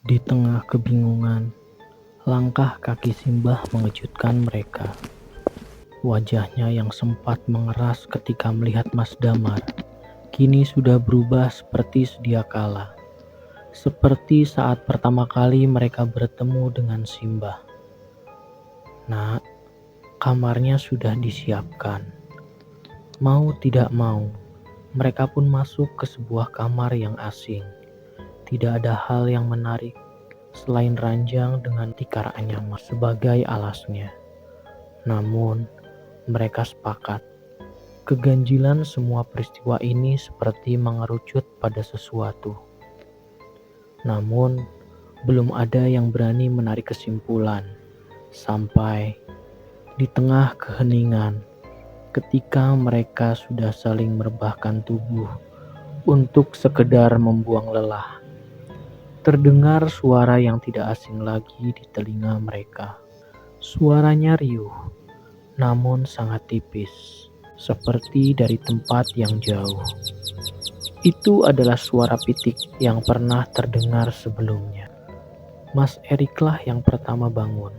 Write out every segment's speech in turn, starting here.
Di tengah kebingungan, langkah kaki Simbah mengejutkan mereka. Wajahnya yang sempat mengeras ketika melihat Mas Damar, kini sudah berubah seperti sedia kala. Seperti saat pertama kali mereka bertemu dengan Simbah. Nak, kamarnya sudah disiapkan. Mau tidak mau, mereka pun masuk ke sebuah kamar yang asing. Tidak ada hal yang menarik selain ranjang dengan tikar anyaman sebagai alasnya. Namun, mereka sepakat. Keganjilan semua peristiwa ini seperti mengerucut pada sesuatu. Namun, belum ada yang berani menarik kesimpulan. Sampai di tengah keheningan, ketika mereka sudah saling merebahkan tubuh untuk sekedar membuang lelah, terdengar suara yang tidak asing lagi di telinga mereka. Suaranya riuh, namun sangat tipis, seperti dari tempat yang jauh. Itu adalah suara pitik yang pernah terdengar sebelumnya. Mas Eriklah yang pertama bangun.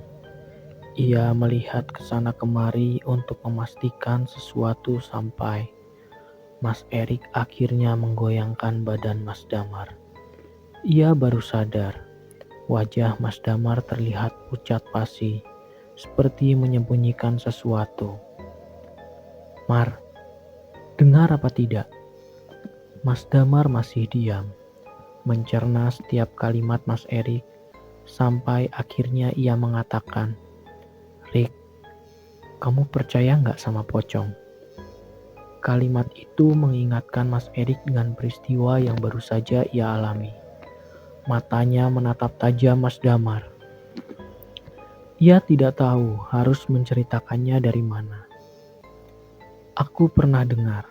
Ia melihat ke sana kemari untuk memastikan sesuatu sampai Mas Erik akhirnya menggoyangkan badan Mas Damar. Ia baru sadar, wajah Mas Damar terlihat pucat pasi, seperti menyembunyikan sesuatu. Mar, dengar apa tidak? Mas Damar masih diam, mencerna setiap kalimat Mas Erik, sampai akhirnya ia mengatakan, Rik, kamu percaya nggak sama pocong? Kalimat itu mengingatkan Mas Erik dengan peristiwa yang baru saja ia alami. Matanya menatap tajam Mas Damar. Ia tidak tahu harus menceritakannya dari mana. Aku pernah dengar,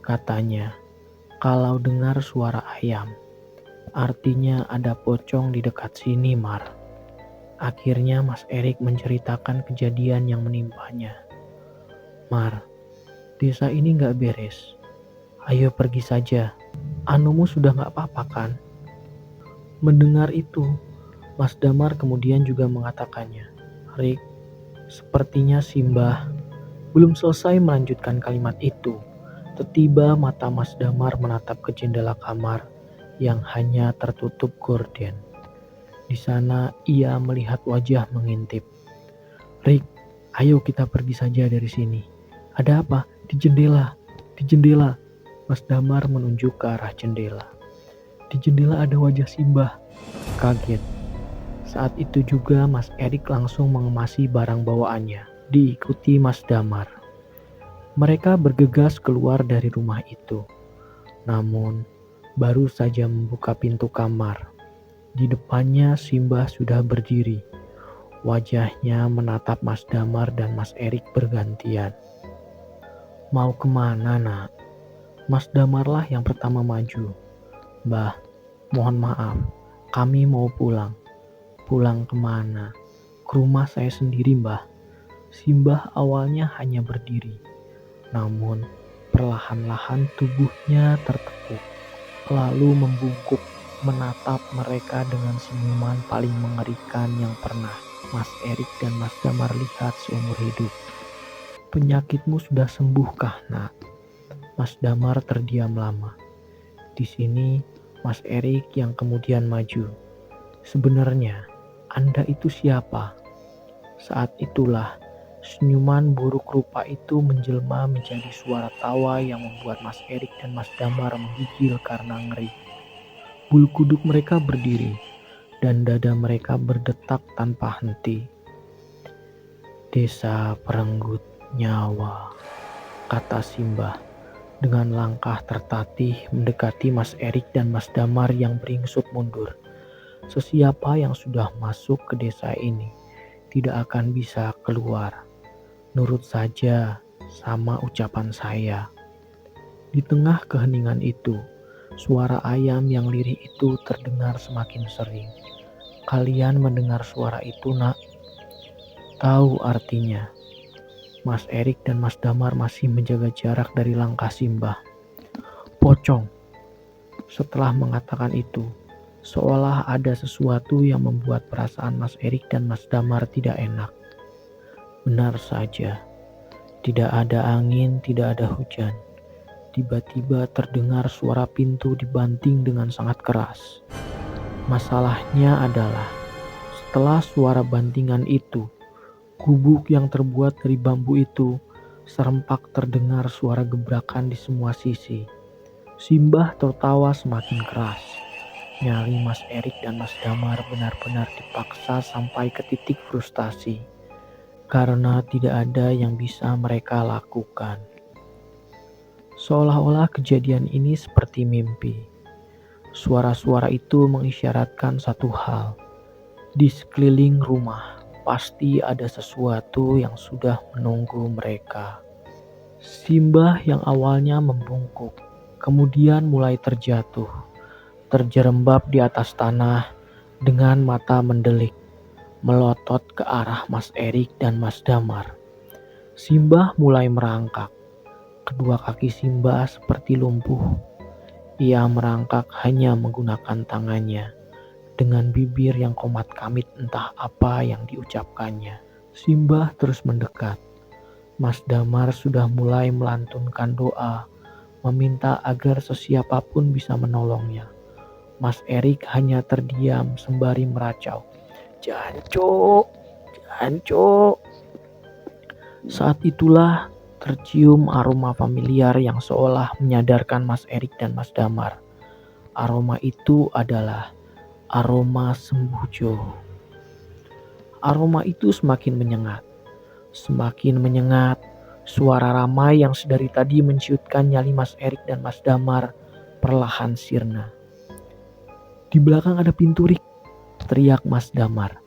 katanya, kalau dengar suara ayam, artinya ada pocong di dekat sini, Mar. Akhirnya Mas Erik menceritakan kejadian yang menimpanya. Mar, desa ini gak beres. Ayo pergi saja. Anumu sudah gak apa-apa kan? Mendengar itu, Mas Damar kemudian juga mengatakannya. Rik, sepertinya Simbah. Belum selesai melanjutkan kalimat itu, tiba-tiba mata Mas Damar menatap ke jendela kamar yang hanya tertutup gorden. Di sana ia melihat wajah mengintip. Rik, ayo kita pergi saja dari sini. Ada apa? Di jendela. Di jendela. Mas Damar menunjuk ke arah jendela. Di jendela ada wajah Simbah. Kaget. Saat itu juga Mas Erik langsung mengemasi barang bawaannya, diikuti Mas Damar. Mereka bergegas keluar dari rumah itu. Namun, baru saja membuka pintu kamar. Di depannya Simbah sudah berdiri. Wajahnya menatap Mas Damar dan Mas Erik bergantian. Mau kemana, nak? Mas Damarlah yang pertama maju. Mbah, mohon maaf, kami mau pulang. Pulang kemana? Ke rumah saya sendiri, Mbah. Simbah awalnya hanya berdiri. Namun, perlahan-lahan tubuhnya tertekuk. Lalu membungkuk, menatap mereka dengan senyuman paling mengerikan yang pernah Mas Erik dan Mas Damar lihat seumur hidup. Penyakitmu sudah sembuhkah, nak? Mas Damar terdiam lama. Di sini, Mas Erik yang kemudian maju. Sebenarnya, Anda itu siapa? Saat itulah, senyuman buruk rupa itu menjelma menjadi suara tawa yang membuat Mas Erik dan Mas Damar menggigil karena ngeri. Bulu kuduk mereka berdiri, dan dada mereka berdetak tanpa henti. Desa perenggut nyawa, kata Simbah. Dengan langkah tertatih mendekati Mas Erik dan Mas Damar yang beringsut mundur. Sesiapa yang sudah masuk ke desa ini tidak akan bisa keluar. Nurut saja sama ucapan saya. Di tengah keheningan itu, suara ayam yang lirih itu terdengar semakin sering. Kalian mendengar suara itu, nak? Tahu artinya. Mas Erik dan Mas Damar masih menjaga jarak dari langkah Simbah. Pocong. Setelah mengatakan itu, seolah ada sesuatu yang membuat perasaan Mas Erik dan Mas Damar tidak enak. Benar saja, tidak ada angin, tidak ada hujan. Tiba-tiba terdengar suara pintu dibanting dengan sangat keras. Masalahnya adalah, setelah suara bantingan itu, gubuk yang terbuat dari bambu itu serempak terdengar suara gebrakan di semua sisi. Simbah tertawa semakin keras. Nyali Mas Erik dan Mas Damar benar-benar dipaksa sampai ke titik frustasi, karena tidak ada yang bisa mereka lakukan. Seolah-olah kejadian ini seperti mimpi. Suara-suara itu mengisyaratkan satu hal. Di sekeliling rumah, pasti ada sesuatu yang sudah menunggu mereka. Simbah yang awalnya membungkuk, kemudian mulai terjatuh, terjerembab di atas tanah dengan mata mendelik, melotot ke arah Mas Erik dan Mas Damar. Simbah mulai merangkak. Kedua kaki Simbah seperti lumpuh. Ia merangkak hanya menggunakan tangannya. Dengan bibir yang komat kamit entah apa yang diucapkannya. Simbah terus mendekat. Mas Damar sudah mulai melantunkan doa, meminta agar sesiapapun bisa menolongnya. Mas Erik hanya terdiam sembari meracau, "Jancuk, jancuk." Saat itulah tercium aroma familiar yang seolah menyadarkan Mas Erik dan Mas Damar. Aroma itu adalah aroma sembujo. Aroma itu semakin menyengat. Semakin menyengat, suara ramai yang sedari tadi menciutkan nyali Mas Erik dan Mas Damar perlahan sirna. "Di belakang ada pintu, Rik," teriak Mas Damar.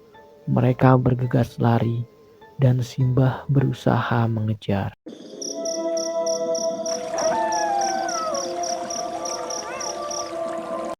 Mereka bergegas lari dan Simbah berusaha mengejar.